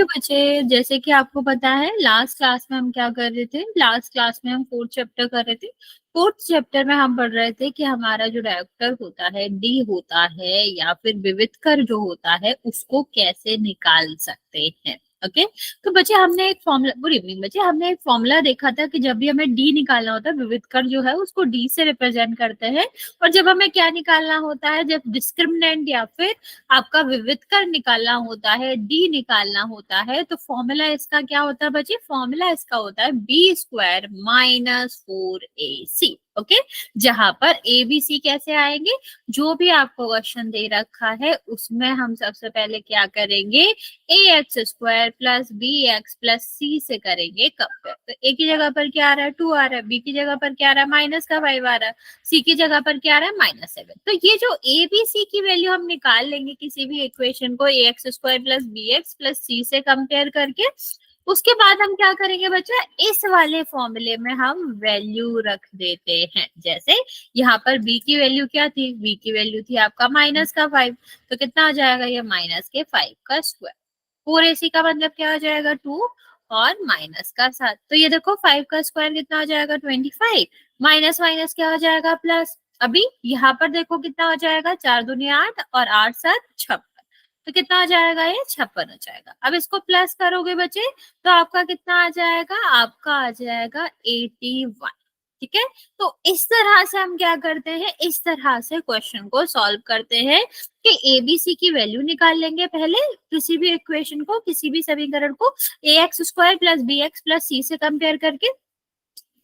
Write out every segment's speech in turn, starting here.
Hello बच्चे, जैसे कि आपको पता है लास्ट क्लास में हम क्या कर रहे थे। लास्ट क्लास में हम फोर्थ चैप्टर कर रहे थे। फोर्थ चैप्टर में हम पढ़ रहे थे कि हमारा जो डायरेक्टर होता है डी होता है या फिर विवितकर जो होता है उसको कैसे निकाल सकते हैं। ओके। तो बच्चे हमने एक फॉर्मूला, गुड इवनिंग बच्चे, हमने एक फॉर्मूला देखा था कि जब भी हमें डी निकालना होता है विवितकर जो है उसको डी से रिप्रेजेंट करते हैं। और जब हमें क्या निकालना होता है, जब डिस्क्रिमिनेंट या फिर आपका विविधकर निकालना होता है, डी निकालना होता है, तो फॉर्मूला इसका क्या होता है बच्चे? फॉर्मूला इसका होता है B square minus 4ac। Okay. जहां पर ए बी सी कैसे आएंगे, जो भी आपको क्वेश्चन दे रखा है उसमें हम सबसे पहले क्या करेंगे, a x square plus b x plus c से करेंगे कंपेयर। तो ए की जगह पर क्या आ रहा है 2 आ रहा है, बी की जगह पर क्या आ रहा है माइनस का 5 आ रहा है, सी की जगह पर क्या आ रहा है -7। तो ये जो ए बी सी की वैल्यू हम निकाल लेंगे किसी भी इक्वेशन को a x square plus b x plus c से कंपेयर करके। उसके बाद हम क्या करेंगे बच्चा, इस वाले फॉर्मूले में हम वैल्यू रख देते हैं। जैसे यहाँ पर b की वैल्यू क्या थी, b की वैल्यू थी आपका -5। तो कितना आ जाएगा ये -5 का स्क्वायर। 4ac का मतलब क्या आ जाएगा 2 और माइनस का 7। तो ये देखो 5 का स्क्वायर कितना आ जाएगा 25, माइनस माइनस क्या हो जाएगा प्लस। अभी यहाँ पर देखो कितना हो जाएगा, 4 दूनी 8 और 8 7 56। तो कितना आ जाएगा, ये 56 हो जाएगा। अब इसको प्लस करोगे बच्चे तो आपका कितना आ जाएगा, आपका आ जाएगा 81। ठीक है। तो इस तरह से हम क्या करते हैं, इस तरह से क्वेश्चन को सॉल्व करते हैं कि एबीसी की वैल्यू निकाल लेंगे पहले किसी भी इक्वेशन को, किसी भी समीकरण को a x square plus b x plus c से कंपेयर करके।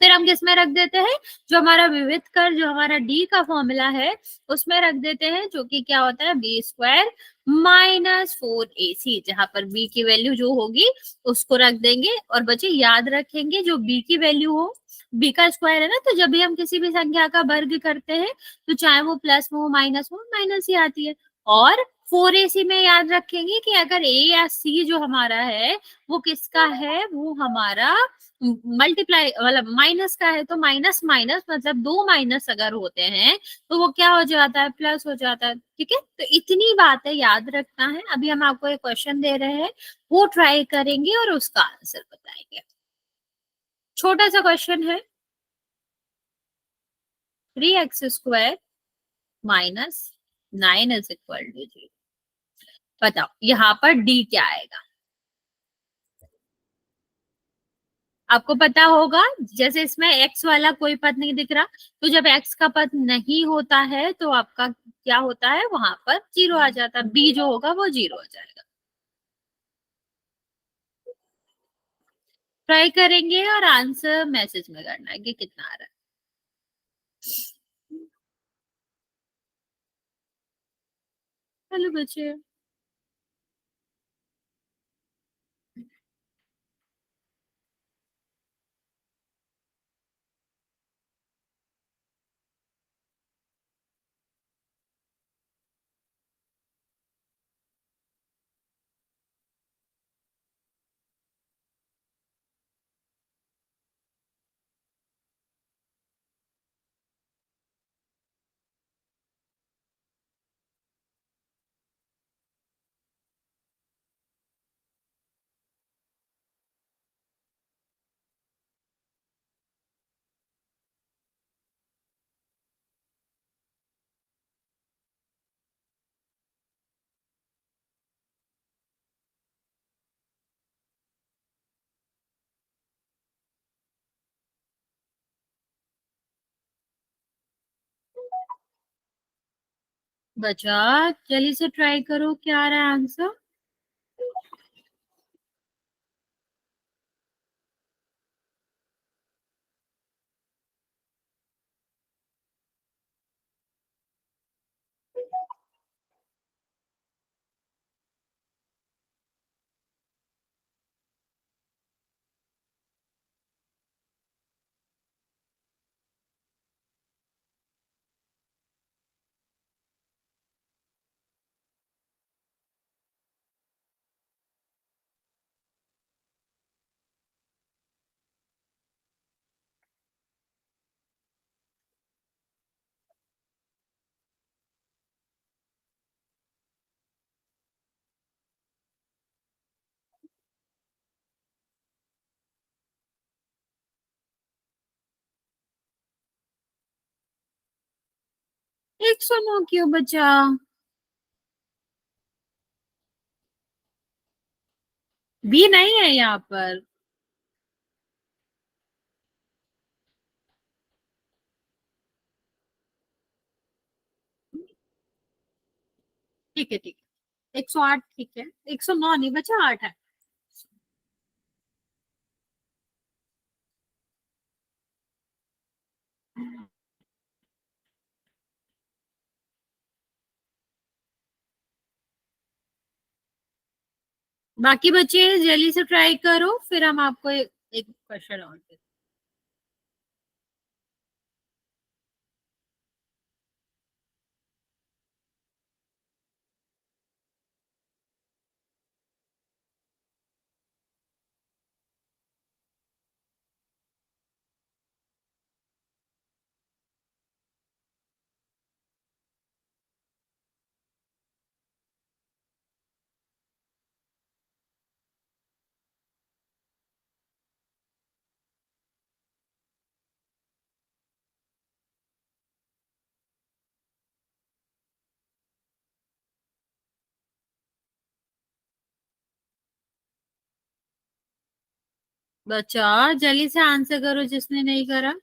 फिर हम किस में रख देते हैं, जो हमारा विविध कर, जो हमारा डी का फॉर्मूला है उसमें रख देते हैं, जो कि क्या होता है बी स्क्वायर -4ac। जहां पर बी की वैल्यू जो होगी उसको रख देंगे। और बच्चे याद रखेंगे जो बी की वैल्यू हो, बी का स्क्वायर है ना, तो जब भी हम किसी भी संख्या का वर्ग करते हैं तो चाहे वो प्लस में हो माइनस में हो, माइनस ही आती है। और 4ac में याद रखेंगे कि अगर ए या सी जो हमारा है वो किसका है, वो हमारा मल्टीप्लाई मतलब माइनस का है। तो माइनस माइनस मतलब दो माइनस अगर होते हैं तो वो क्या हो जाता है, प्लस हो जाता है। ठीक है। तो इतनी बातें याद रखना है। अभी हम आपको एक क्वेश्चन दे रहे हैं, वो ट्राई करेंगे और उसका आंसर बताएंगे। छोटा सा क्वेश्चन है, 3x² -9 इज इक्वल टू 0। बताओ यहाँ पर डी क्या आएगा। आपको पता होगा जैसे इसमें एक्स वाला कोई पद नहीं दिख रहा, तो जब एक्स का पद नहीं होता है तो आपका क्या होता है, वहां पर जीरो आ जाता है, बी जो होगा वो जीरो हो जाएगा। ट्राई करेंगे और आंसर मैसेज में करना है कि कितना आ रहा है। हेलो बच्चे। बचा जल्दी से ट्राई करो, क्या आ रहा है आंसर। 109 क्यों बचा? बी नहीं है यहाँ पर। ठीक है ठीक है, 108 ठीक है, 109 नहीं बचा, 8 है। बाकी बच्चे जल्दी से ट्राई करो, फिर हम आपको एक क्वेश्चन और देते हैं। बच्चा जल्दी से आंसर करो जिसने नहीं करा।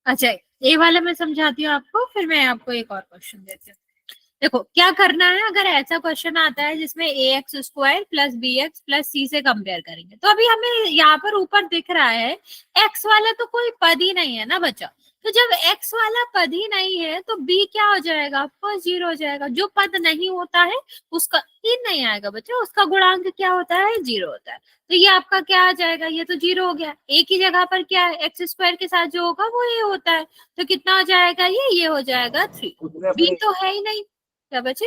अच्छा, ये वाला मैं समझाती हूँ आपको, फिर मैं आपको एक और क्वेश्चन देती हूँ। देखो क्या करना है, अगर ऐसा क्वेश्चन आता है जिसमें a x square plus b x plus c से कंपेयर करेंगे, तो अभी हमें यहाँ पर ऊपर दिख रहा है एक्स वाला तो कोई पद ही नहीं है ना बच्चा। तो जब एक्स वाला पद ही नहीं है तो बी क्या हो जाएगा, आपको जीरो हो जाएगा। जो पद नहीं होता है उसका तीन नहीं आएगा बच्चा, उसका गुणांक क्या होता है, जीरो होता है। तो ये आपका क्या आ जाएगा, ये तो जीरो हो गया। एक ही जगह पर क्या है, एक्स स्क्वायर के साथ जो होगा वो ये होता है। तो कितना हो जाएगा, ये हो जाएगा 3। बी तो है ही नहीं, क्या बचे।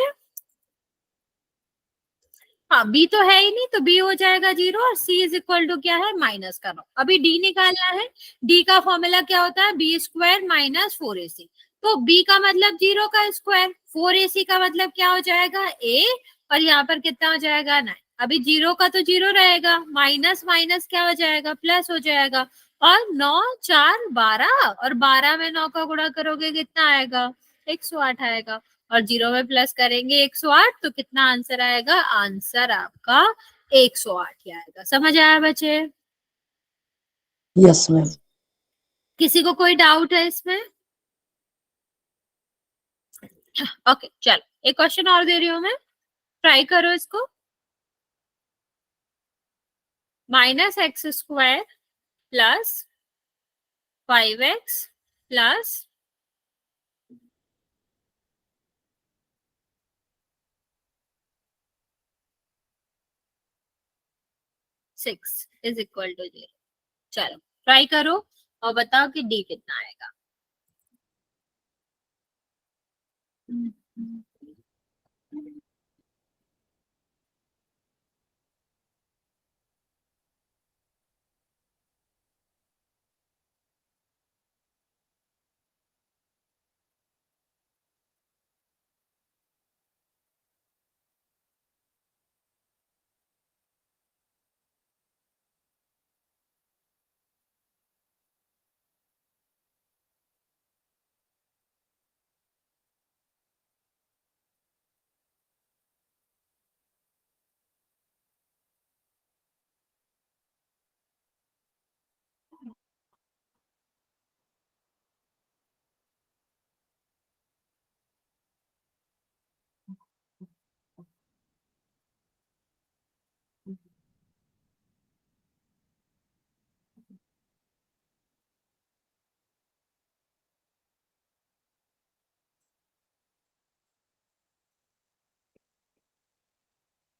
हाँ बी तो है ही नहीं, तो बी हो जाएगा जीरो, और सी इज इक्वल टू क्या है, माइनस का 9। अभी डी निकालना है। डी का फॉर्मूला क्या होता है, बी स्क्वायर माइनस 4ac। तो बी का मतलब जीरो का स्क्वायर, 4ac का मतलब क्या हो जाएगा, ए, और यहाँ पर कितना हो जाएगा, 9। अभी जीरो का तो जीरो रहेगा, माइनस माइनस क्या हो जाएगा, प्लस हो जाएगा। और 9 4 12, और 12 में 9 का गुणा करोगे कितना आएगा, 108 आएगा। और जीरो में प्लस करेंगे 108, तो कितना आंसर आएगा, आंसर आपका 108 ही आएगा। समझ आया बच्चे। Yes ma'am. किसी को कोई डाउट है इसमें? ओके चलो, एक क्वेश्चन और दे रही हूँ मैं, ट्राई करो इसको। -x² plus 5x plus 6 is equal to 0। चलो ट्राई करो और बताओ कि डी कितना आएगा।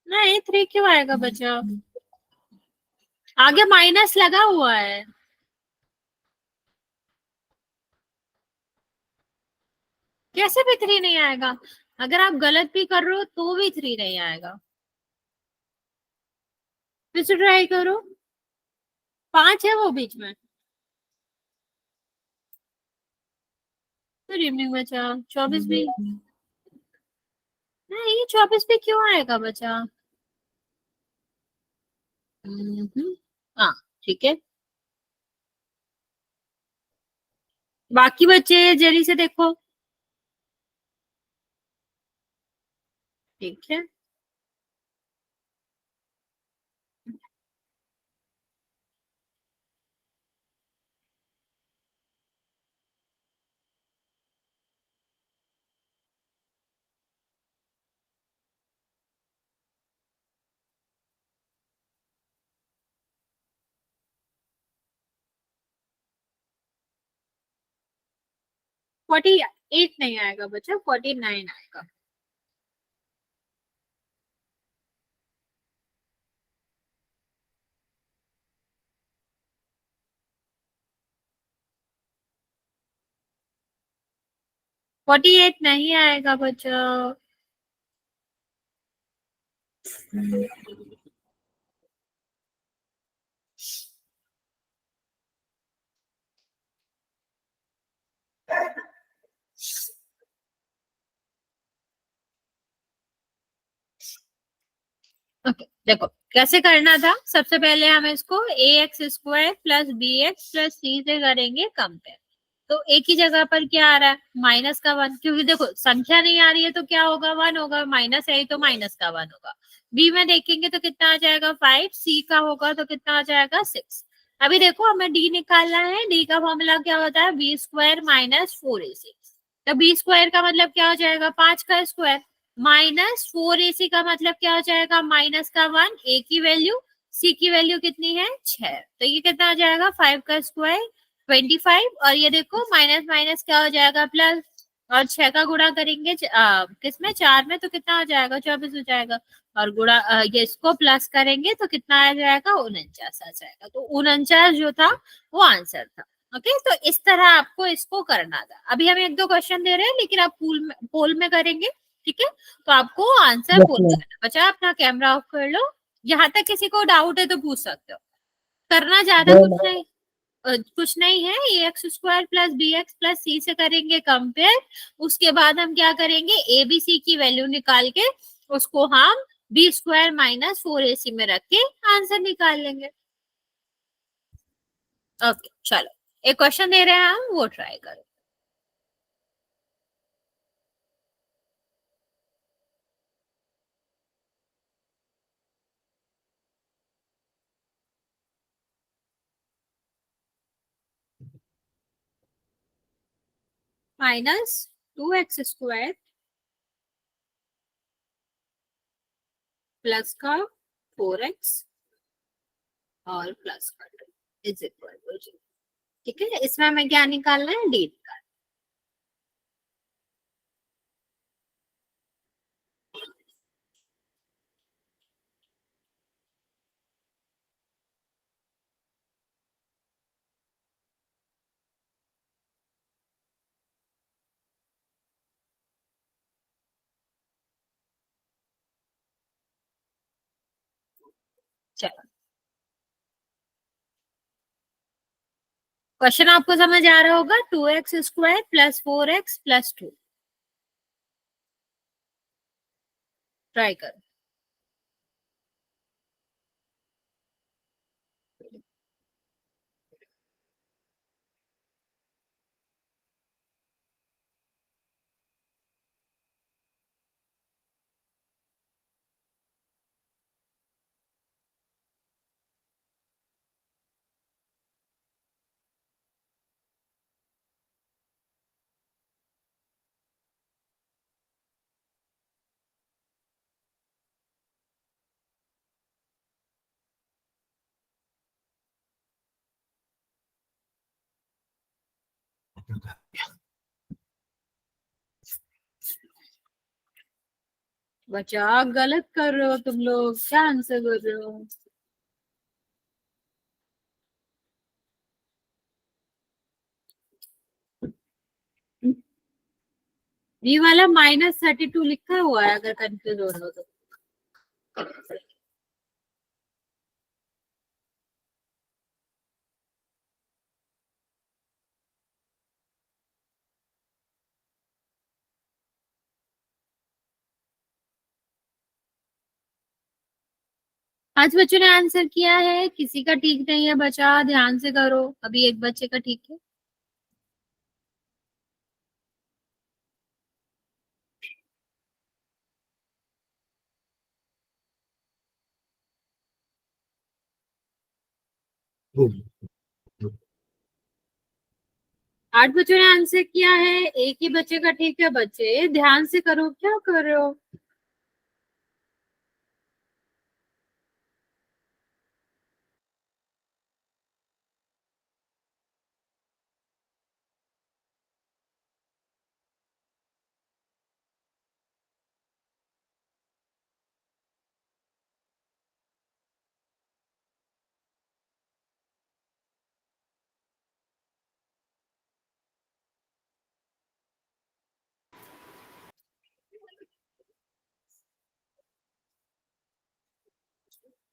नहीं 3 क्यों आएगा बच्चा, आगे माइनस लगा हुआ है। कैसे भी 3 नहीं आएगा। अगर आप गलत भी कर रहे हो तो भी 3 नहीं आएगा। फिर से ट्राई करो। 5 है वो बीच में। तो रिमनिंग बचा 24 भी। नहीं 24 भी क्यों आएगा बचा। हाँ ठीक है। बाकी बच्चे जल्दी से देखो। ठीक है। 48 नहीं आएगा बच्चा, 49 आएगा। फोर्टी एट नहीं आएगा बच्चा। ओके देखो कैसे करना था। सबसे पहले हम इसको a x square plus b x plus c से करेंगे कंपेयर। तो एक ही जगह पर क्या आ रहा है, माइनस का वन, क्योंकि देखो संख्या नहीं आ रही है तो क्या होगा, वन होगा, माइनस है तो माइनस का वन होगा। बी में देखेंगे तो कितना आ जाएगा 5, सी का होगा तो कितना आ जाएगा 6। अभी देखो हमें डी निकालना है, डी का फॉर्मूला क्या होता है, बी स्क्वायर माइनस 4ac। तो बी स्क्वायर का मतलब क्या हो जाएगा, 5 का स्क्वायर, माइनस 4ac का मतलब क्या हो जाएगा, माइनस का वन, ए की वैल्यू, सी की वैल्यू कितनी है 6, तो ये कितना आ जाएगा 5 का स्क्वायर 25। और ये देखो माइनस माइनस क्या हो जाएगा प्लस, और 6 का गुणा करेंगे किसमें 4 में, तो कितना आ जाएगा 24 हो जाएगा। और गुणा ये इसको प्लस करेंगे तो कितना आ जाएगा 49 आ जाएगा। तो 49 जो था वो आंसर था। ओके तो इस तरह आपको इसको करना था। अभी हम एक दो क्वेश्चन दे रहे हैं लेकिन आप पोल में करेंगे। ठीक है तो आपको आंसर पोल में करना बचा। अपना कैमरा ऑफ कर लो। यहाँ तक किसी को डाउट है तो पूछ सकते हो। करना ज्यादा कुछ नहीं है। A x square plus b x plus c से करेंगे कंपेयर। उसके बाद हम क्या करेंगे, ए बी सी की वैल्यू निकाल के उसको हम बी स्क्वायर माइनस 4ac में रख के आंसर निकाल लेंगे। ओके चलो एक क्वेश्चन दे रहे हैं हम, वो ट्राई करो। माइनस 2x स्क्वायर प्लस का 4x और प्लस का 2 इज इक्वल टू 0। ठीक है इसमें हमें क्या निकालना है, डी निकालना है। चलो क्वेश्चन आपको समझ आ रहा होगा, 2x square plus 4x plus 2। Try करो। बच्चा गलत कर रहे हो तुम लोग, क्या आंसर कर रहे हो। ये वाला -32 लिखा हुआ है, अगर कंफ्यूज हो रहा हो तो। 5 बच्चों ने आंसर किया है, किसी का ठीक नहीं है बचा, ध्यान से करो। अभी एक बच्चे का ठीक है। हम्म। 8 बच्चों ने आंसर किया है, एक ही बच्चे का ठीक है। बच्चे ध्यान से करो, क्या कर रहे हो?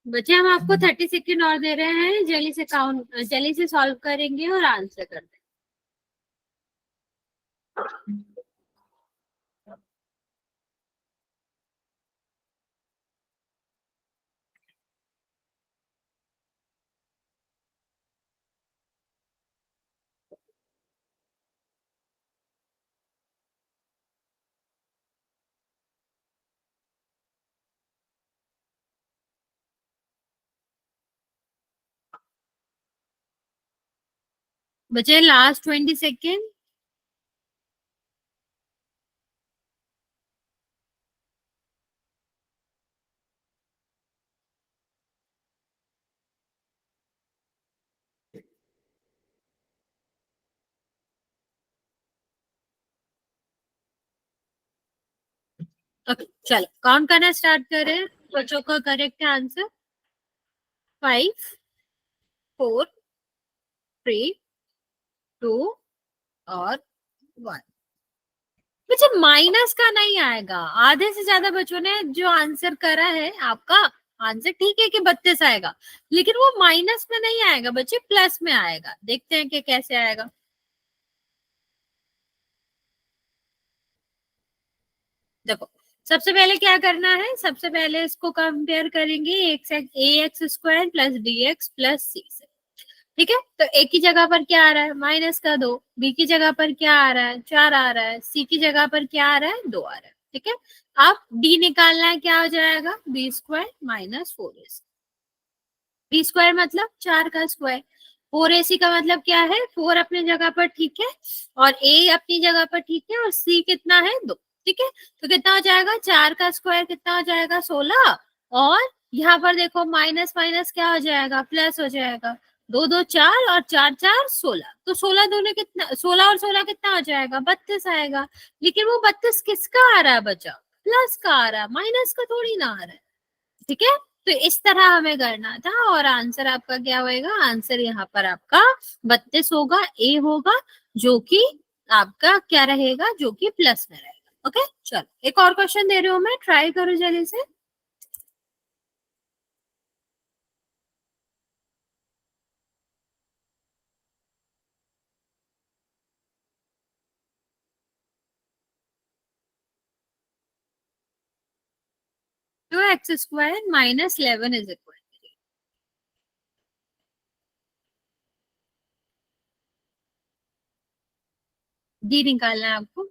बच्चे हम आपको 30 सेकेंड और दे रहे हैं, जल्दी से काउंट, जल्दी से सॉल्व करेंगे और आंसर कर देंगे। बच्चे लास्ट 20 सेकेंड। चलो काउंट करना स्टार्ट करें। बच्चों का करेक्ट आंसर 5, 4, 3, 2 और 1। बच्चे माइनस का नहीं आएगा। आधे से ज्यादा बच्चों ने जो आंसर करा है, आपका आंसर ठीक है कि 32 आएगा, लेकिन वो माइनस में नहीं आएगा बच्चे, प्लस में आएगा। देखते हैं कि कैसे आएगा। देखो, सबसे पहले क्या करना है, सबसे पहले इसको कंपेयर करेंगे ax² plus dx plus c से। ठीक है, तो a की जगह पर क्या आ रहा है, -2। b की जगह पर क्या आ रहा है, 4 आ रहा है। c की जगह पर क्या आ रहा है, 2 आ रहा है। ठीक है, अब d निकालना है, क्या हो जाएगा, b² - 4ac। b² मतलब 4 का स्क्वायर। 4ac का मतलब क्या है, 4 अपनी जगह पर ठीक है, और a अपनी जगह पर ठीक है, और c कितना है, 2। ठीक है, तो कितना हो जाएगा, 4 का स्क्वायर कितना हो जाएगा, 16। और यहाँ पर देखो, माइनस माइनस क्या हो जाएगा, प्लस हो जाएगा। 2 2 4 और 4 4 16, तो 16 दूने कितना, 16 और 16 कितना हो जाएगा, 32 आएगा। लेकिन वो 32 किसका आ रहा है बच्चा, प्लस का आ रहा है, माइनस का थोड़ी ना आ रहा है। ठीक है, तो इस तरह हमें करना था, और आंसर आपका क्या होएगा, आंसर यहाँ पर आपका 32 होगा, ए होगा, जो कि आपका क्या रहेगा, जो कि प्लस में रहेगा। ओके, चलो एक और क्वेश्चन दे रही हूँ मैं, ट्राई करो जल्दी से। तो x² - 11 इज इक्वल, डी निकालना है आपको।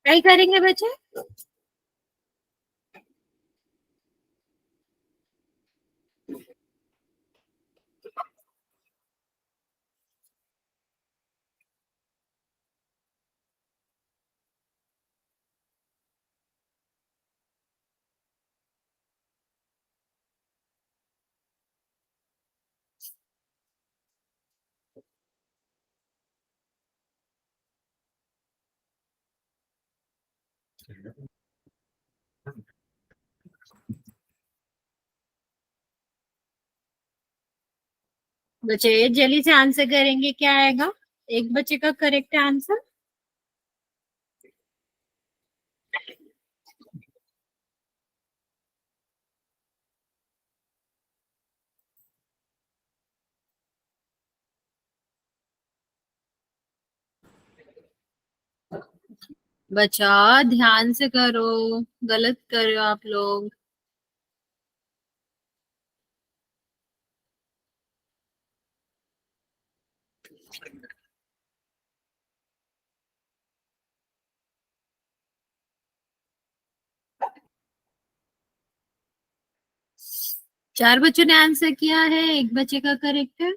ट्राई करेंगे बच्चे। बच्चे जल्दी से आंसर करेंगे, क्या आएगा? एक बच्चे का करेक्ट आंसर। बच्चा ध्यान से करो, गलत कर रहे हो आप लोग। चार बच्चों ने आंसर किया है, एक बच्चे का करेक्ट है।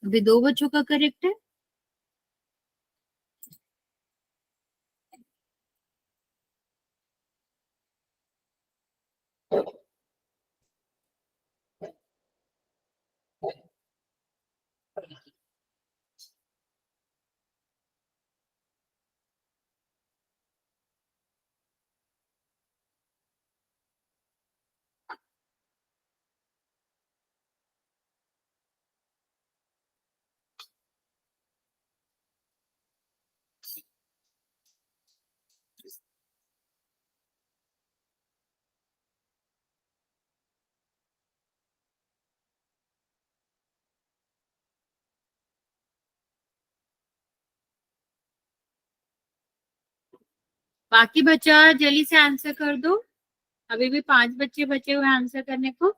अभी दो बच्चों का करेक्ट है। बाकी बच्चा जल्दी से आंसर कर दो, अभी भी पांच बच्चे बचे हुए आंसर करने को।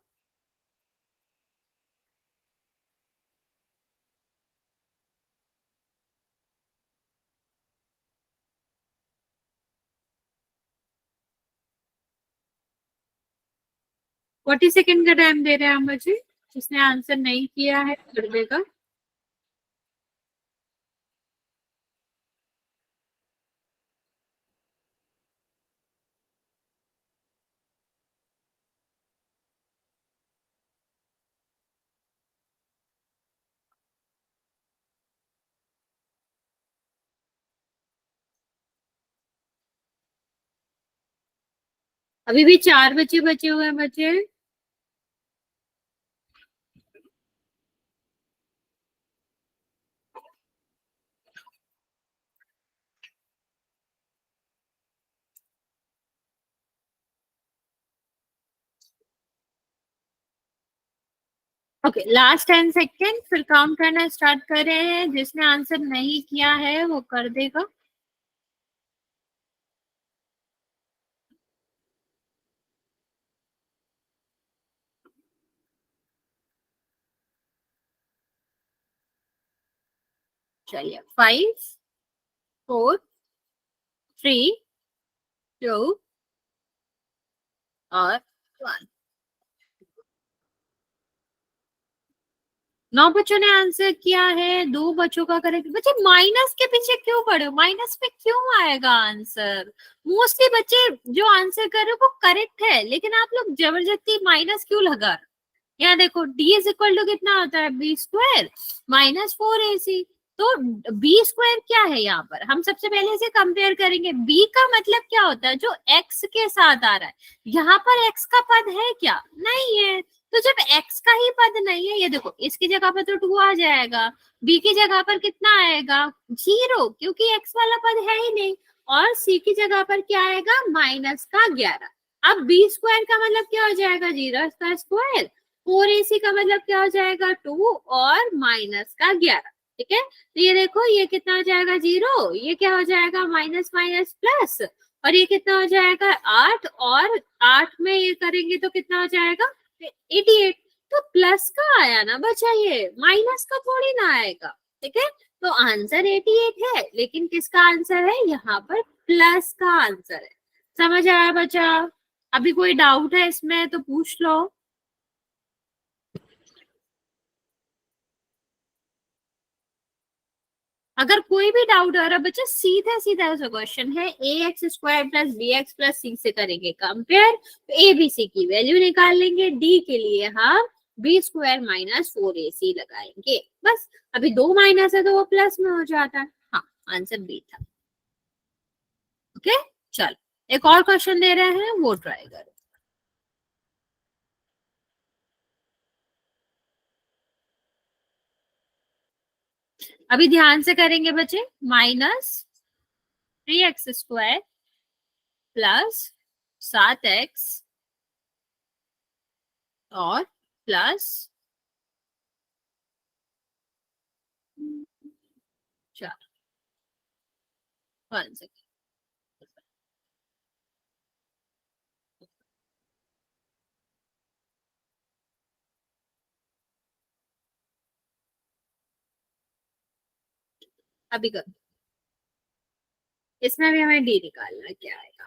40 सेकेंड का टाइम दे रहे हैं हम बच्चे, जिसने आंसर नहीं किया है कर देगा। अभी भी चार बच्चे बचे हुए हैं बच्चे। ओके, लास्ट 10 सेकेंड, फिर काउंट करना स्टार्ट कर रहे हैं। जिसने आंसर नहीं किया है वो कर देगा। चलिए, 5 4 3 2 और 1। 9 बच्चों ने आंसर किया है, दो बच्चों का करेक्ट। बच्चे माइनस के पीछे क्यों पड़े हो? माइनस पे क्यों आएगा आंसर? मोस्टली बच्चे जो आंसर कर रहे हो वो करेक्ट है, लेकिन आप लोग जबरदस्ती माइनस क्यों लगा रहे हो? यहाँ देखो, डी इज इक्वल टू कितना होता है? B square minus 4ac। तो बी स्क्वायर क्या है? यहाँ पर हम सबसे पहले से कंपेयर करेंगे। बी का मतलब क्या होता है? जो एक्स के साथ आ रहा है। यहाँ पर एक्स का पद है क्या? नहीं है। तो जब एक्स का ही पद नहीं है, ये देखो, इसकी जगह पर तो 2 आ जाएगा, बी की जगह पर कितना आएगा? 0, क्योंकि एक्स वाला पद है ही नहीं। और सी की जगह पर क्या आएगा? -11। अब बी स्क्वायर का मतलब क्या हो जाएगा? 0 का स्क्वायर। 4ac का मतलब क्या हो जाएगा? 2 और -11। ठीक है, तो ये देखो, ये कितना हो जाएगा? 0। ये क्या हो जाएगा? Minus minus plus. और ये कितना हो जाएगा? 8। और 8 में ये करेंगे तो कितना हो जाएगा? 88। तो प्लस का आया ना बच्चा, ये माइनस का थोड़ी ना आएगा। ठीक है, तो आंसर 88 है, लेकिन किसका आंसर है? यहाँ पर प्लस का आंसर है। समझ आया बच्चा? अभी कोई डाउट है इसमें तो पूछ लो। अगर कोई भी डाउट आ रहा बच्चा, सीधा सीधा सा क्वेश्चन है, a x square plus b x plus c से करेंगे कंपेयर, ए बी सी की वैल्यू निकाल लेंगे, डी के लिए हम बी स्क्वायर माइनस 4ac लगाएंगे, बस। अभी दो माइनस है तो वो प्लस में हो जाता है। हाँ, आंसर बी था। ओके, चलो एक और क्वेश्चन दे रहे हैं, वो ट्राई करो। अभी ध्यान से करेंगे बच्चे, -3x² प्लस 7x और प्लस 4। 1 सेकेंड। अभी करो, इसमें भी हमें डी निकालना है, क्या आएगा।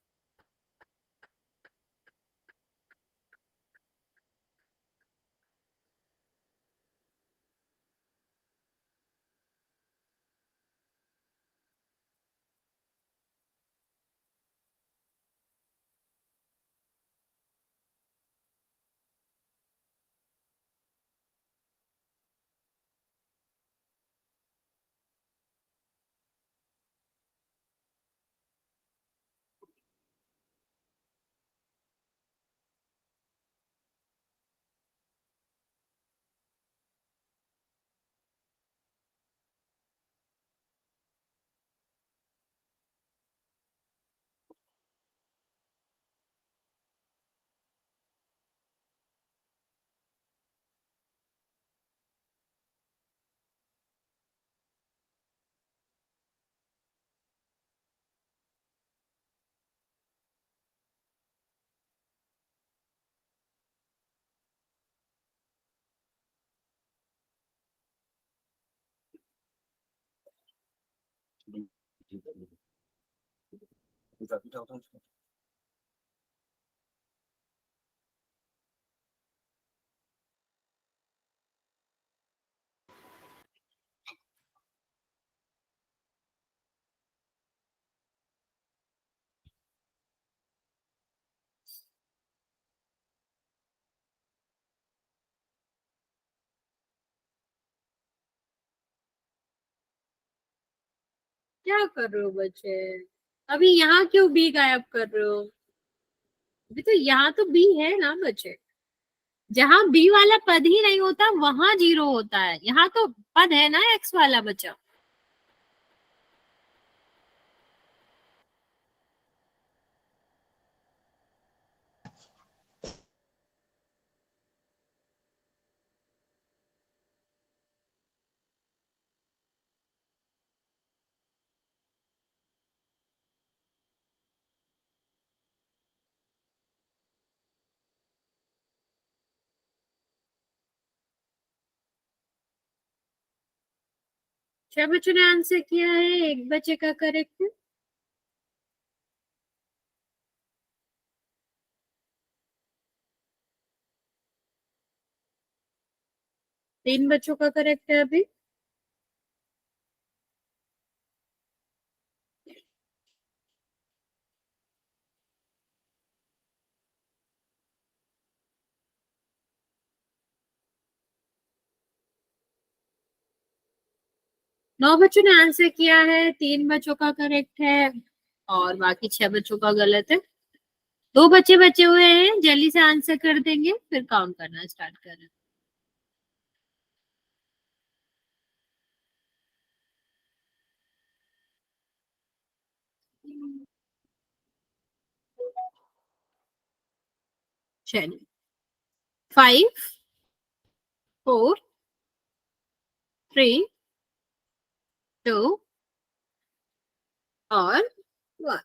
क्या कर रहे हो बच्चे? अभी यहाँ क्यों बी गायब कर रहे हो? अभी तो यहाँ तो बी है ना बच्चे। जहां बी वाला पद ही नहीं होता वहां जीरो होता है, यहाँ तो पद है ना एक्स वाला बच्चा। छह बच्चों ने आंसर किया है, एक बच्चे का करेक्ट है। तीन बच्चों का करेक्ट है अभी। नौ बच्चों ने आंसर किया है, तीन बच्चों का करेक्ट है और बाकी छह बच्चों का गलत है। दो बच्चे बचे हुए हैं, जल्दी से आंसर कर देंगे फिर काउंट करना स्टार्ट करें। चलिए, 5, 4, 3, 2 और 1।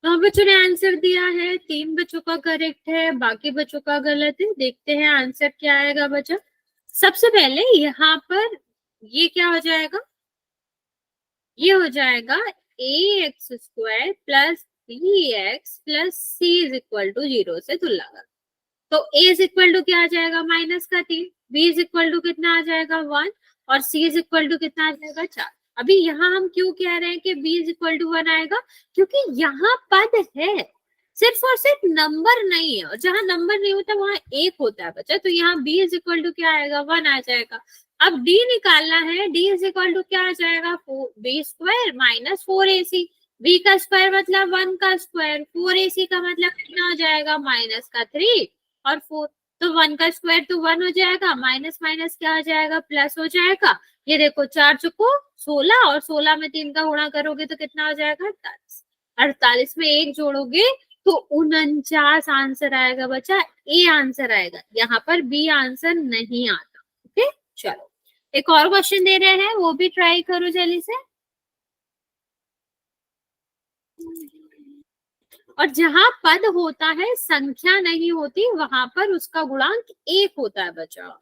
नौ बच्चों ने आंसर दिया है, तीन बच्चों का करेक्ट है, बाकी बच्चों का गलत है। देखते हैं आंसर क्या आएगा बच्चा। सबसे पहले यहाँ पर ये क्या हो जाएगा, ये हो जाएगा ax² plus bx plus c is equal to 0 से तुलना कर। तो a इज इक्वल टू क्या आ जाएगा, -3। b इज इक्वल टू कितना आ जाएगा, 1। और c इज इक्वल टू कितना आ जाएगा 4। अभी यहाँ हम क्यों कह रहे हैं कि b इज इक्वल टू 1 आएगा, क्योंकि यहाँ पद है, सिर्फ और सिर्फ नंबर नहीं है, और जहां नंबर नहीं होता वहां एक होता है बच्चा, तो यहाँ b इज इक्वल टू क्या आएगा 1 आ जाएगा। अब d निकालना है, d इज इक्वल टू क्या आ जाएगा b square minus 4ac, b का स्क्वायर मतलब 1 का स्क्वायर, 4ac का मतलब कितना हो जाएगा माइनस का 3 और 4, तो 1 का स्क्वायर तो 1 हो जाएगा, माइनस माइनस क्या हो जाएगा प्लस हो जाएगा। ये देखो 4 चुको 16 और 16 में 3 का गुणा करोगे तो कितना हो जाएगा 48, 48 में एक जोड़ोगे तो 49 आंसर आएगा बच्चा, ए आंसर आएगा, यहाँ पर बी आंसर नहीं आता। ओके चलो एक और क्वेश्चन दे रहे हैं, वो भी ट्राई करो जल्दी से। और जहां पद होता है संख्या नहीं होती वहां पर उसका गुणांक 1 होता है बच्चा।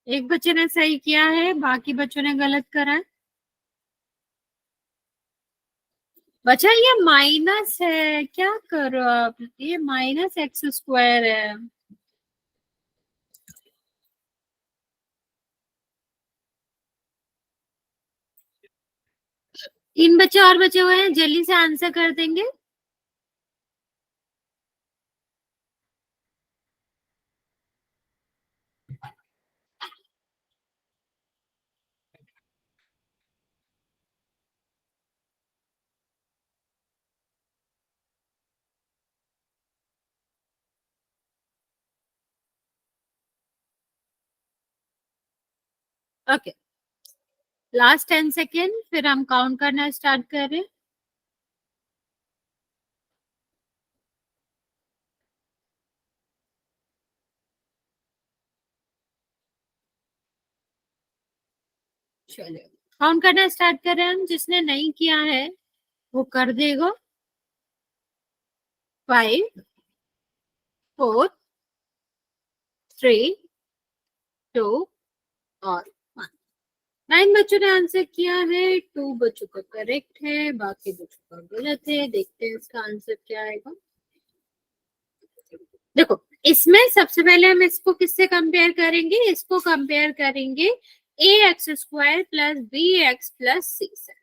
एक बच्चे ने सही किया है, बाकी बच्चों ने गलत करा है। बच्चा ये माइनस है, क्या करो आप, ये माइनस एक्स स्क्वायर है। तीन बच्चे और बचे हुए हैं, जल्दी से आंसर कर देंगे। ओके लास्ट 10 सेकेंड, फिर हम काउंट करना स्टार्ट कर रहे हैं। चलिए काउंट करना स्टार्ट कर रहे हैं हम, जिसने नहीं किया है वो कर देगा। 5 4 3 2 और 1। 9 बच्चों ने आंसर किया है, 2 बच्चों का करेक्ट है, बाकी बच्चों का गलत है। देखते हैं इसका आंसर क्या आएगा। देखो इसमें सबसे पहले हम इसको किससे कंपेयर करेंगे, इसको कंपेयर करेंगे a x square plus b x plus c से।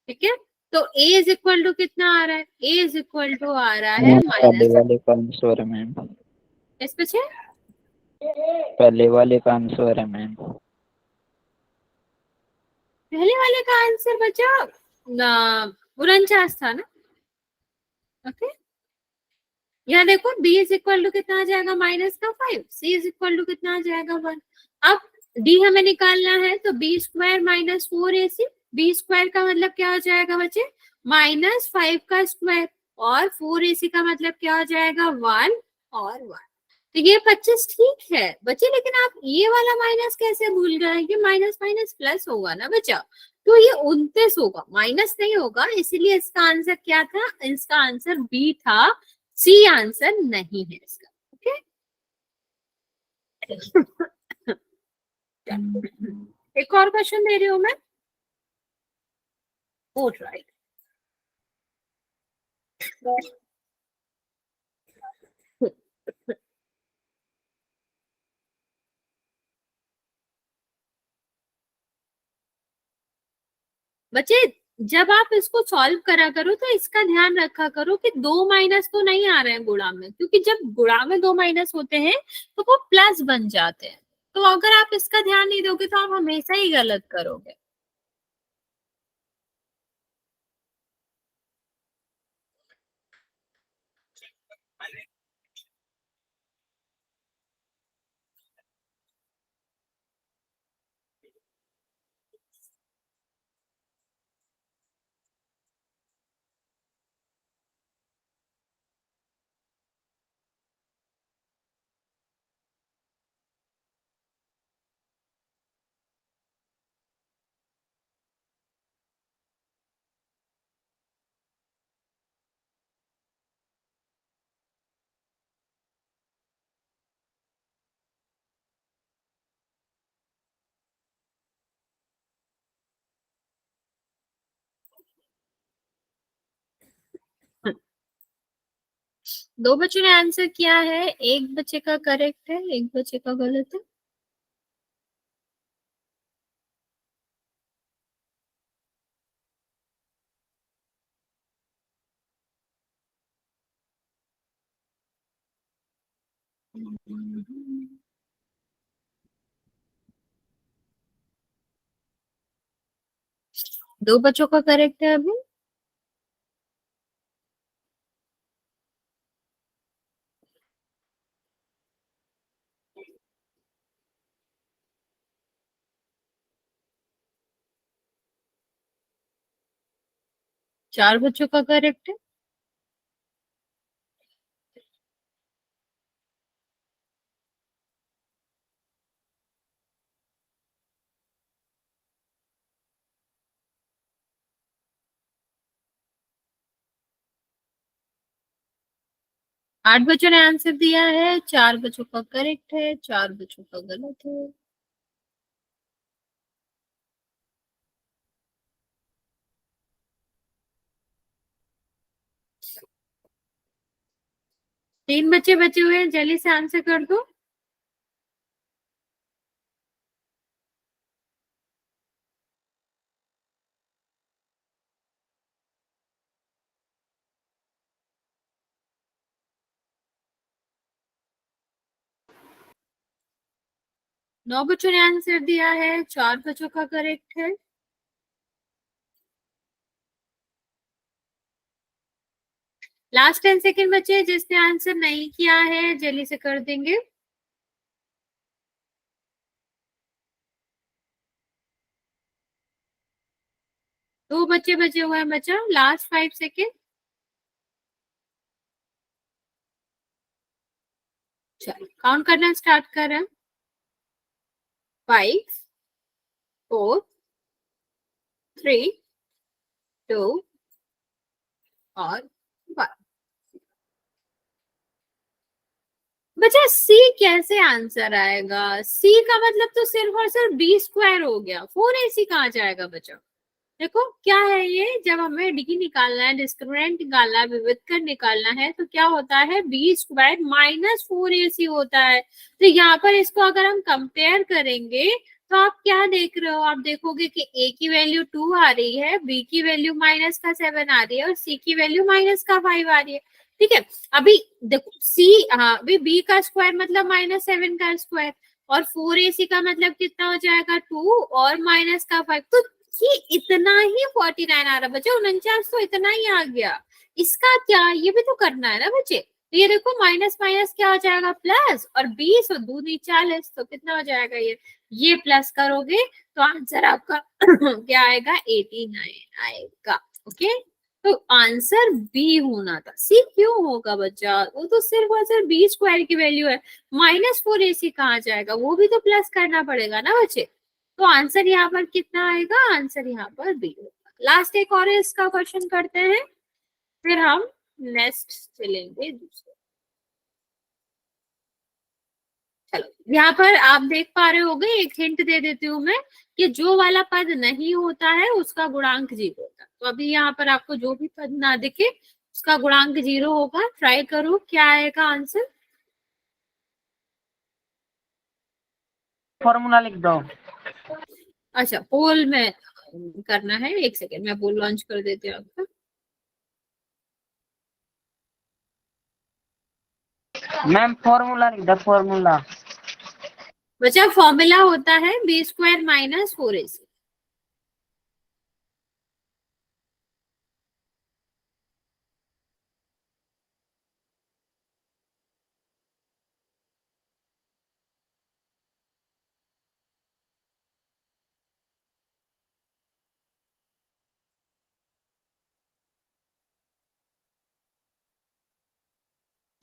ठीक है, तो a इज इक्वल टू कितना आ रहा है, a इज इक्वल टू आ रहा है पहले वाले का आंसर है मैम, इस पीछे पहले वाले का आंसर है मैम। पहले वाले का आंसर बचा ना 49 था ना। ओके यहाँ देखो b इज इक्वल टू कितना आ जाएगा माइनस का 5, c इज इक्वल टू कितना आ जाएगा 1। अब d हमें निकालना है तो b square minus 4ac, b square का मतलब क्या हो जाएगा बच्चे माइनस 5 का स्क्वायर, और 4ac का मतलब क्या हो जाएगा 1 और 1। तो ये 25 ठीक है बच्चे, लेकिन आप ये वाला माइनस कैसे भूल गए? ये माइनस माइनस प्लस होगा ना बच्चा, तो ये 29 होगा, माइनस नहीं होगा, इसीलिए इसका आंसर क्या था? इसका आंसर बी था, सी आंसर नहीं है इसका। ओके एक और क्वेश्चन दे रही हूं मैं। राइट, बच्चे जब आप इसको सॉल्व करा करो तो इसका ध्यान रखा करो कि दो माइनस तो नहीं आ रहे हैं गुणा में, क्योंकि जब गुणा में दो माइनस होते हैं तो वो प्लस बन जाते हैं। तो अगर आप इसका ध्यान नहीं दोगे तो आप हमेशा ही गलत करोगे। दो बच्चों ने आंसर किया है, एक बच्चे का करेक्ट है, एक बच्चे का गलत है। दो बच्चों का करेक्ट है अभी। चार बच्चों का करेक्ट है। आठ बच्चों ने आंसर दिया है, चार बच्चों का करेक्ट है, चार बच्चों का गलत है। तीन बच्चे बचे हुए हैं, जल्दी से आंसर कर दो। नौ बच्चों ने आंसर दिया है, चार बच्चों का करेक्ट है। लास्ट 10 सेकेंड बचे, जिसने आंसर नहीं किया है जल्दी से कर देंगे। दो बच्चे बचे हुए हैं बच्चा, लास्ट 5 सेकेंड। चलो काउंट करना स्टार्ट कर रहे हैं। 5 4 3 2 और 1। बच्चा सी कैसे आंसर आएगा? सी का मतलब तो सिर्फ और सिर्फ बी स्क्वायर हो गया, 4ac कहाँ जाएगा बच्चा? देखो क्या है ये, जब हमें डी निकालना है, डिस्क्रिमिनेंट निकालना है, विविधकर निकालना है, तो क्या होता है बी स्क्वायर माइनस 4ac होता है। तो यहाँ पर इसको अगर हम कंपेयर करेंगे तो आप क्या देख रहे हो? आप देखोगे कि ए की वैल्यू 2 आ रही है, बी की वैल्यू माइनस का 7 आ रही है और सी की वैल्यू माइनस का 5 आ रही है। ठीक है, अभी देखो सी, हाँ अभी बी का स्क्वायर मतलब -7 का स्क्वायर, और 4ac का मतलब कितना हो जाएगा 2 और माइनस का 5। तो ये इतना ही 49 आ रहा बच्चे, 49 तो इतना ही आ गया। इसका क्या, ये भी तो करना है ना बच्चे। तो ये देखो माइनस माइनस क्या हो जाएगा प्लस, और 20 और दूनी 40, तो कितना हो जाएगा ये प्लस करोगे तो आंसर आपका क्या आएगा 89 आएगा। ओके तो आंसर बी होना था। सी क्यों होगा बच्चा, वो तो सिर्फ और सिर्फ बी स्क्वायर की वैल्यू है, -4ac कहाँ जाएगा, वो भी तो प्लस करना पड़ेगा ना बच्चे। तो आंसर यहाँ पर कितना आएगा, आंसर यहाँ पर बी होगा। लास्ट एक और इसका क्वेश्चन करते हैं, फिर हम नेक्स्ट चलेंगे दूसरे। चलो यहाँ पर आप देख पा रहे होगे, एक हिंट दे देती हूँ मैं कि जो वाला पद नहीं होता है उसका गुणांक 0 होता है। तो अभी यहाँ पर आपको जो भी पद ना दिखे उसका गुणांक 0 होगा। ट्राई करो क्या आएगा आंसर। फॉर्मूला लिख दो। अच्छा पोल में करना है, एक सेकेंड मैं पोल लॉन्च कर देती हूँ आपका। मैम फॉर्मूला लिख दो, फॉर्मूला। बच्चा फॉर्मूला होता है b² - 4ac।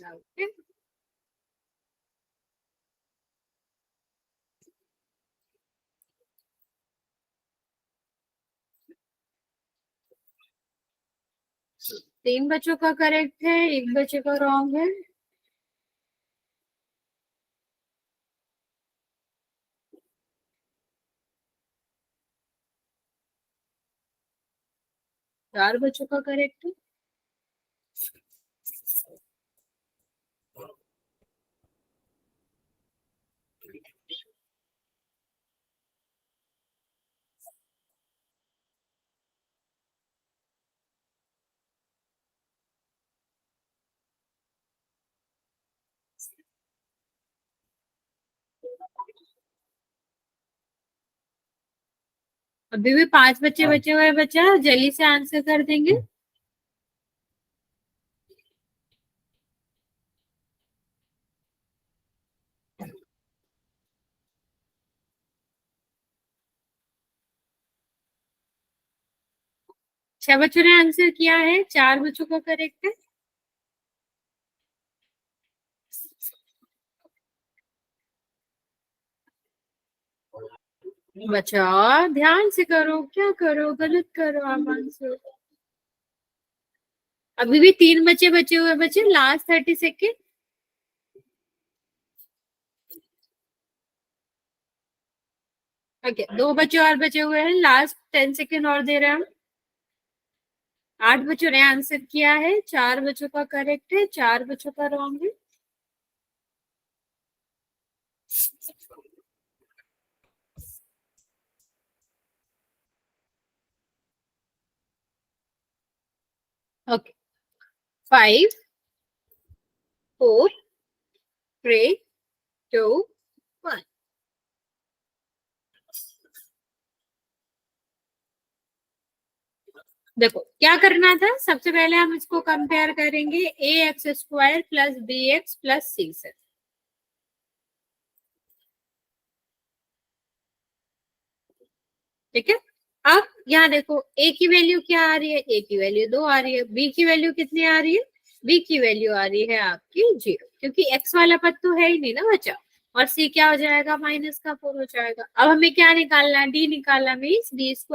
ओके 3 बच्चों का करेक्ट है, 1 बच्चे का रॉन्ग है। चार बच्चों का करेक्ट है। अभी भी 5 बच्चे बचे हुए हैं बच्चा, जल्दी से आंसर कर देंगे। छह बच्चों ने आंसर किया है, 4 बच्चों का करेक्ट है। बच्चा ध्यान से करो, क्या करो, गलत करो आप आंसर। अभी भी 3 बच्चे बचे हुए बच्चे, लास्ट 30 सेकेंड। ओके 2 बच्चे और बचे हुए हैं, लास्ट 10 सेकेंड और दे रहे हैं हम। 8 बच्चों ने आंसर किया है, 4 बच्चों का करेक्ट है, 4 बच्चों का रॉन्ग है। ओके 5 4 3 2 1। देखो क्या करना था, सबसे पहले हम इसको कंपेयर करेंगे ax² + bx + c से। ठीक है, अब यहाँ देखो a की वैल्यू क्या आ रही है, a की वैल्यू 2 आ रही है, b की वैल्यू कितनी आ रही है, b की वैल्यू आ रही है आपकी 0, क्योंकि x वाला पद तो है ही नहीं ना बच्चा। और c क्या हो जाएगा, -4 हो जाएगा। अब हमें क्या निकालना है, d निकालना, मीन्स b² -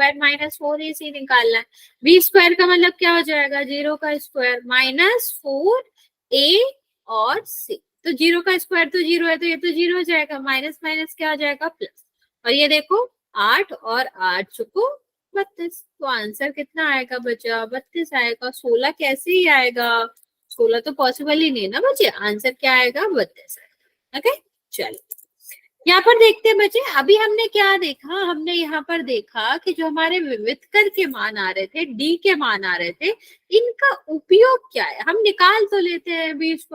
4ac निकालना है। b² का मतलब क्या हो जाएगा, 0 का स्क्वायर -4a और c। तो 0 का स्क्वायर तो 0 है, तो ये तो 0 हो जाएगा, माइनस माइनस क्या हो जाएगा, प्लस। और ये देखो 8 और 8 चुको 32। तो आंसर कितना आएगा बच्चा, 32 आएगा। 16 कैसे ही आएगा, 16 तो पॉसिबल ही नहीं ना बच्चे। आंसर क्या आएगा, 32 आएगा। ओके चलो यहाँ पर देखते हैं बच्चे, अभी हमने क्या देखा, हमने यहाँ पर देखा कि जो हमारे विविधकर के मान आ रहे थे, डी के मान आ रहे थे, इनका उपयोग क्या है। हम निकाल तो लेते हैं b² -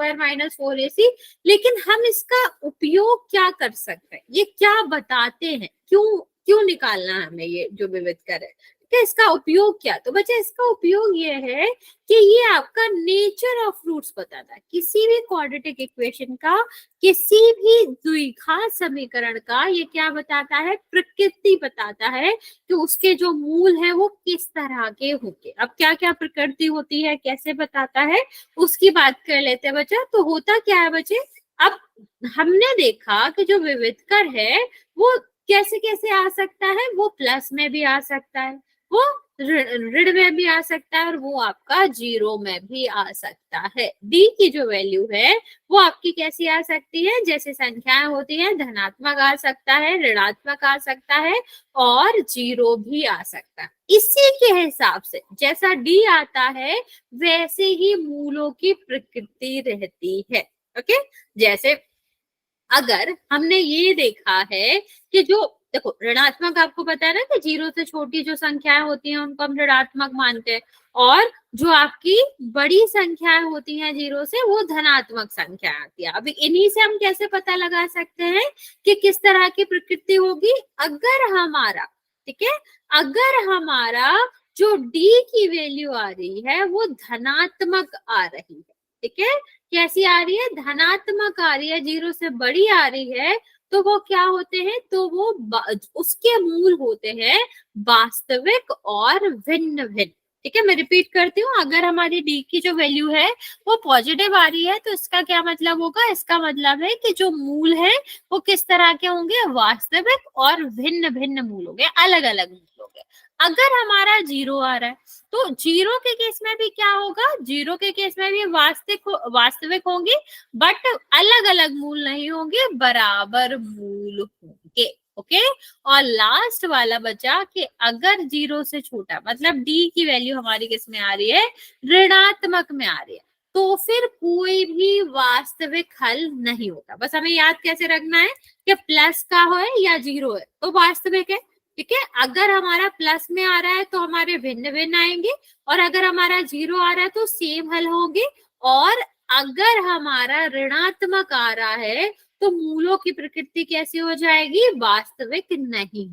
4ac, लेकिन हम इसका उपयोग क्या कर सकते हैं, ये क्या बताते हैं, क्यों क्यों निकालना है हमें ये जो विविधकर है। कि इसका उपयोग क्या। तो बच्चे इसका उपयोग ये है कि ये आपका नेचर ऑफ रूट्स बताता है, किसी भी क्वाड्रेटिक इक्वेशन का, किसी भी द्विघात समीकरण का ये क्या बताता है, प्रकृति बताता है कि उसके जो मूल है वो किस तरह के होंगे। अब क्या क्या प्रकृति होती है, कैसे बताता है, उसकी बात कर लेते हैं बच्चा। तो होता क्या है बच्चे, अब हमने देखा कि जो विविधकर है वो कैसे कैसे आ सकता है, वो प्लस में भी आ सकता है, वो ऋण में भी आ सकता है, और वो आपका जीरो में भी आ सकता है। डी की जो वैल्यू है वो आपकी कैसी आ सकती है, जैसे संख्याएं होती है, धनात्मक आ सकता है, ऋणात्मक आ सकता है, और जीरो भी आ सकता है। इसी के हिसाब से जैसा डी आता है वैसे ही मूलों की प्रकृति रहती है। ओके, जैसे अगर हमने ये देखा है कि जो देखो ऋणात्मक, आपको पता है ना कि जीरो से छोटी जो संख्याएं होती हैं उनको हम ऋणात्मक मानते हैं, और जो आपकी बड़ी संख्याएं होती हैं जीरो से वो धनात्मक संख्या आती है। अभी इन्हीं से हम कैसे पता लगा सकते हैं कि किस तरह की प्रकृति होगी, अगर हमारा, ठीक है, अगर हमारा जो डी की वैल्यू आ रही है वो धनात्मक आ रही है, ठीक है, कैसी आ रही है, धनात्मक आ रही है, जीरो से बड़ी आ रही है, तो वो क्या होते हैं, तो वो उसके मूल होते हैं वास्तविक और भिन्न भिन्न। ठीक है, मैं रिपीट करती हूँ, अगर हमारी डी की जो वैल्यू है वो पॉजिटिव आ रही है तो इसका क्या मतलब होगा, इसका मतलब है कि जो मूल है वो किस तरह के होंगे, वास्तविक और भिन्न भिन्न मूल होंगे, अलग अलग मूल होंगे। अगर हमारा जीरो आ रहा है तो जीरो के केस में भी क्या होगा, जीरो के केस में भी वास्तविक होंगे, बट अलग अलग मूल नहीं होंगे, बराबर मूल होंगे। ओके, और लास्ट वाला बचा कि अगर जीरो से छोटा, मतलब डी की वैल्यू हमारी किस में आ रही है, ऋणात्मक में आ रही है, तो फिर कोई भी वास्तविक हल नहीं होता। बस हमें याद कैसे रखना है कि प्लस का हो या जीरो है तो वास्तविक है। ठीक है, अगर हमारा प्लस में आ रहा है तो हमारे भिन्न भिन्न आएंगे, और अगर हमारा जीरो आ रहा है तो सेम हल होंगे, और अगर हमारा ऋणात्मक आ रहा है तो मूलों की प्रकृति कैसी हो जाएगी, वास्तविक नहीं।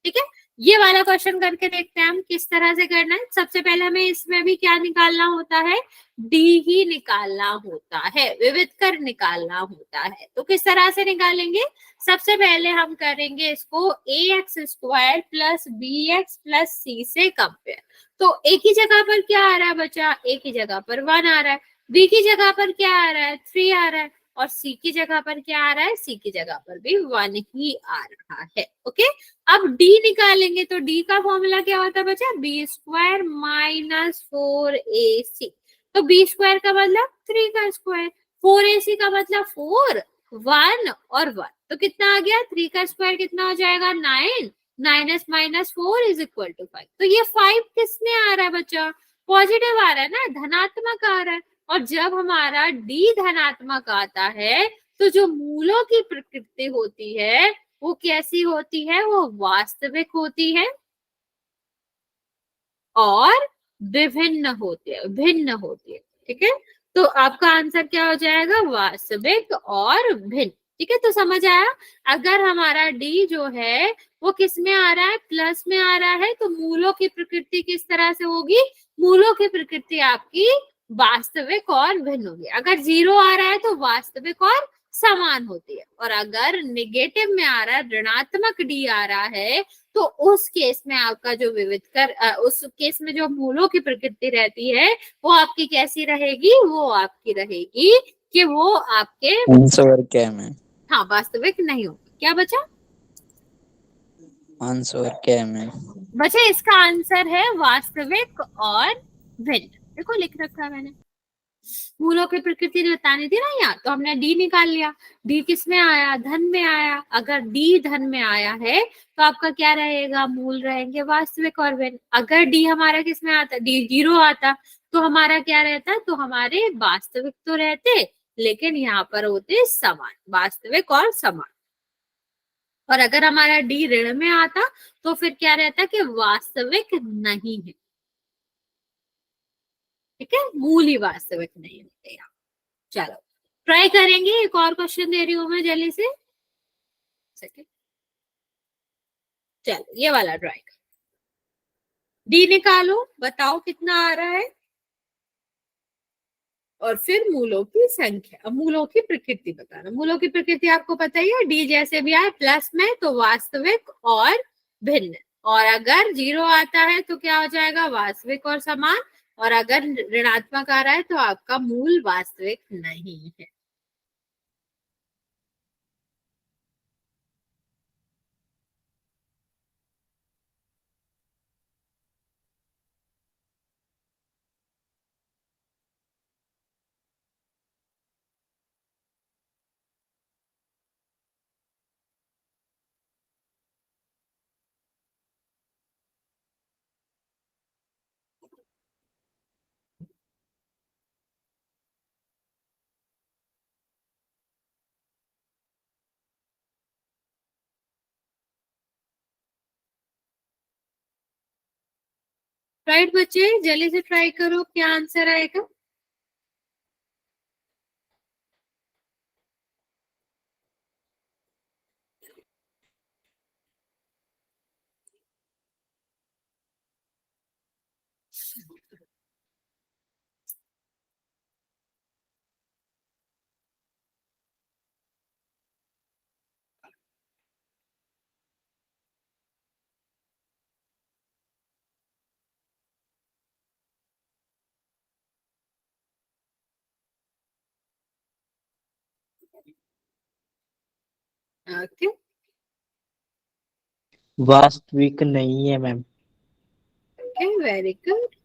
ठीक है, ये वाला क्वेश्चन करके देखते हैं हम किस तरह से करना है। सबसे पहले हमें इसमें भी क्या निकालना होता है, डी ही निकालना होता है, विविधकर निकालना होता है। तो किस तरह से निकालेंगे, सबसे पहले हम करेंगे इसको ax² plus bx plus c से कंपेयर। तो एक ही जगह पर क्या आ रहा है बच्चा, एक ही जगह पर 1 आ रहा है, b की जगह पर क्या आ रहा है, 3 आ रहा है, और c की जगह पर क्या आ रहा है, c की जगह पर भी 1 ही आ रहा है। ओके, अब d निकालेंगे तो d का फॉर्मूला क्या होता है बच्चा, b² माइनस 4ac। तो b² का मतलब 3 का स्क्वायर, 4ac का मतलब 4, 1 और 1, तो कितना आ गया, 3 का स्क्वायर कितना हो जाएगा, 9, 9 - 4 इज इक्वल टू 5। तो ये 5 किसमें आ रहा है बच्चा, पॉजिटिव आ रहा है ना, धनात्मक आ रहा है, और जब हमारा डी धनात्मक आता है तो जो मूलों की प्रकृति होती है वो कैसी होती है, वो वास्तविक होती है और विभिन्न होती है, भिन्न होती है। ठीक है, तो आपका आंसर क्या हो जाएगा, वास्तविक और भिन्न। ठीक है, तो समझ आया, अगर हमारा डी जो है वो किस में आ रहा है, प्लस में आ रहा है, तो मूलों की प्रकृति किस तरह से होगी, मूलों की प्रकृति आपकी वास्तविक और भिन्न होगी। अगर जीरो आ रहा है तो वास्तविक और समान होती है, और अगर निगेटिव में आ रहा है, ऋणात्मक डी आ रहा है, तो उस केस में आपका जो विविधकर, उस केस में जो मूलों की प्रकृति रहती है वो आपकी कैसी रहेगी, वो आपकी रहेगी कि वो आपके आंसर क्या है, हाँ वास्तविक नहीं होगी। क्या बचा, आंसर क्या है बचा इसका आंसर है वास्तविक और भिन्न। देखो लिख रखा है मैंने, मूलों की प्रकृति बतानी थी ना यहाँ, तो हमने डी निकाल लिया। डी किस में आया, धन में आया, अगर डी धन में आया है तो आपका क्या रहेगा, मूल रहेंगे वास्तविक और भिन्न। अगर डी हमारा किस में आता, डी जीरो आता तो हमारा क्या रहता, तो हमारे वास्तविक तो रहते लेकिन यहाँ पर होते समान, वास्तविक और समान। और अगर हमारा डी ऋण में आता तो फिर क्या रहता कि वास्तविक नहीं है। ठीक है, मूल ही वास्तविक नहीं होते यहाँ। चलो ट्राई करेंगे, एक और क्वेश्चन दे रही हूं मैं जल्दी से, चलो ये वाला ट्राई। डी निकालो, बताओ कितना आ रहा है, और फिर मूलों की संख्या, मूलों की प्रकृति बताना। मूलों की प्रकृति आपको पता ही है, डी जैसे भी आए प्लस में तो वास्तविक और भिन्न, और अगर जीरो आता है तो क्या हो जाएगा, वास्तविक और समान, और अगर ऋणात्मक आ रहा है तो आपका मूल वास्तविक नहीं है। राइट बच्चे, जल्दी से ट्राई करो, क्या आंसर आएगा। ओके, वास्तविक नहीं है मैम। Okay, very good.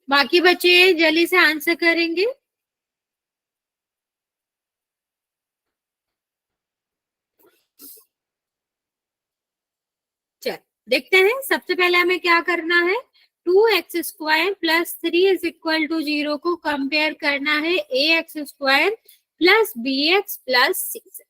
बाकी बच्चे जल्दी से आंसर करेंगे। चल देखते हैं, सबसे पहले हमें क्या करना है, 2x² प्लस 3 = 0 को कंपेयर करना है ax² plus bx plus c से।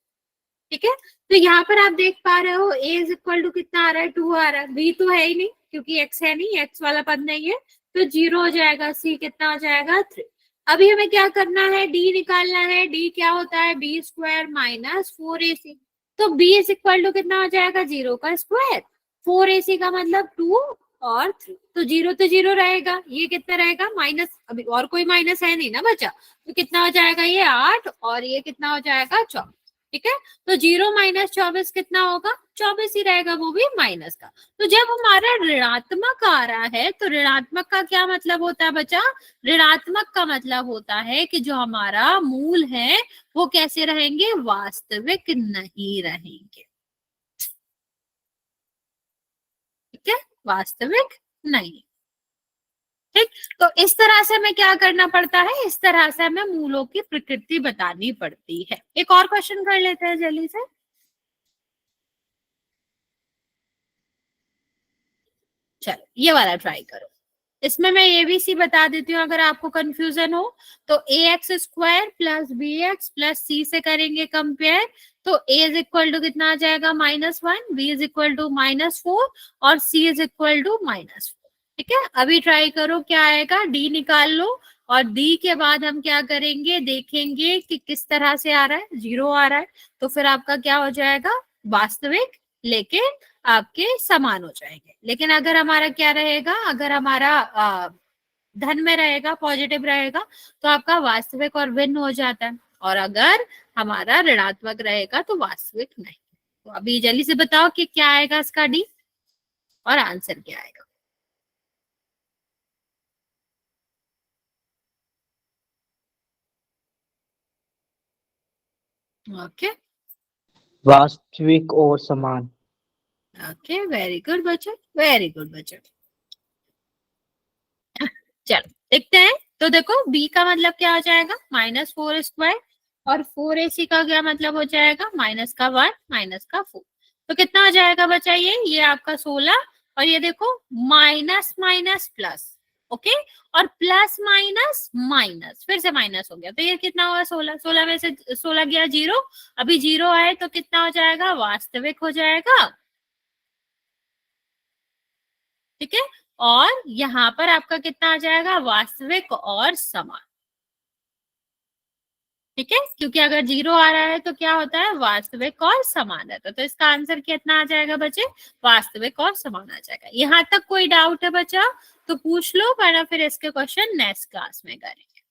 ठीक है, तो यहाँ पर आप देख पा रहे हो a इज इक्वल टू कितना आ रहा है, 2 आ रहा है, b तो है ही नहीं क्योंकि x है नहीं, x वाला पद नहीं है, तो 0 हो जाएगा, c कितना हो जाएगा 3। अभी हमें क्या करना है, d निकालना है, d क्या होता है, b² माइनस 4ac, तो b इज इक्वल टू कितना हो जाएगा, 0 का स्क्वायर, 4ac का मतलब 2 और 3, तो 0 तो 0 रहेगा, ये कितना रहेगा माइनस, अभी और कोई माइनस है नहीं ना बचा, तो कितना हो जाएगा ये 8, और ये कितना हो जाएगा 24। ठीक है, तो 0 माइनस 24 कितना होगा, 24 ही रहेगा, वो भी माइनस का। तो जब हमारा ऋणात्मक आ रहा है तो ऋणात्मक का क्या मतलब होता है बच्चा, ऋणात्मक का मतलब होता है कि जो हमारा मूल है वो कैसे रहेंगे, वास्तविक नहीं रहेंगे। ठीक है, वास्तविक नहीं। ठीक, तो इस तरह से हमें क्या करना पड़ता है, इस तरह से हमें मूलों की प्रकृति बतानी पड़ती है। एक और क्वेश्चन कर लेते हैं जल्दी से। चलो ये वाला ट्राई करो, इसमें मैं एबीसी बता देती हूँ अगर आपको कंफ्यूजन हो, तो ax² plus bx plus c से करेंगे कंपेयर, तो a इज इक्वल टू कितना आ जाएगा, -1, b इज इक्वल टू -4, और c इज इक्वल टू -4। ठीक है, अभी ट्राई करो क्या आएगा, d निकाल लो, और d के बाद हम क्या करेंगे, देखेंगे कि किस तरह से आ रहा है, 0 आ रहा है, तो फिर आपका क्या हो जाएगा, वास्तविक, लेकिन आपके समान हो जाएंगे। लेकिन अगर हमारा क्या रहेगा, अगर हमारा धन में रहेगा, पॉजिटिव रहेगा, तो आपका वास्तविक और भिन्न हो जाता है, और अगर हमारा ऋणात्मक रहेगा तो वास्तविक नहीं। तो अभी जल्दी से बताओ कि क्या आएगा इसका डी, और आंसर क्या आएगा। ओके, वास्तविक और समान। ओके, वेरी गुड बच्चे, वेरी गुड बच्चे। चलो देखते हैं, तो देखो b का मतलब क्या हो जाएगा, -4², और 4ac का क्या मतलब हो जाएगा, -1 -4, तो कितना हो जाएगा बच्चा, ये आपका 16, और ये देखो माइनस माइनस प्लस, ओके, और प्लस माइनस माइनस, फिर से माइनस हो गया, तो ये कितना हुआ 16, 16 में से 16 गया 0, अभी 0 आए तो कितना हो जाएगा, वास्तविक हो जाएगा। ठीक है, और यहाँ पर आपका कितना आ जाएगा, वास्तविक और समान। ठीक है, क्योंकि अगर 0 आ रहा है तो क्या होता है, वास्तविक और समान रहता है। तो इसका आंसर कितना आ जाएगा बच्चे, वास्तविक और समान आ जाएगा। यहाँ तक कोई डाउट है बच्चा तो पूछ लो, वरना फिर इसके क्वेश्चन नेक्स्ट क्लास में करेंगे।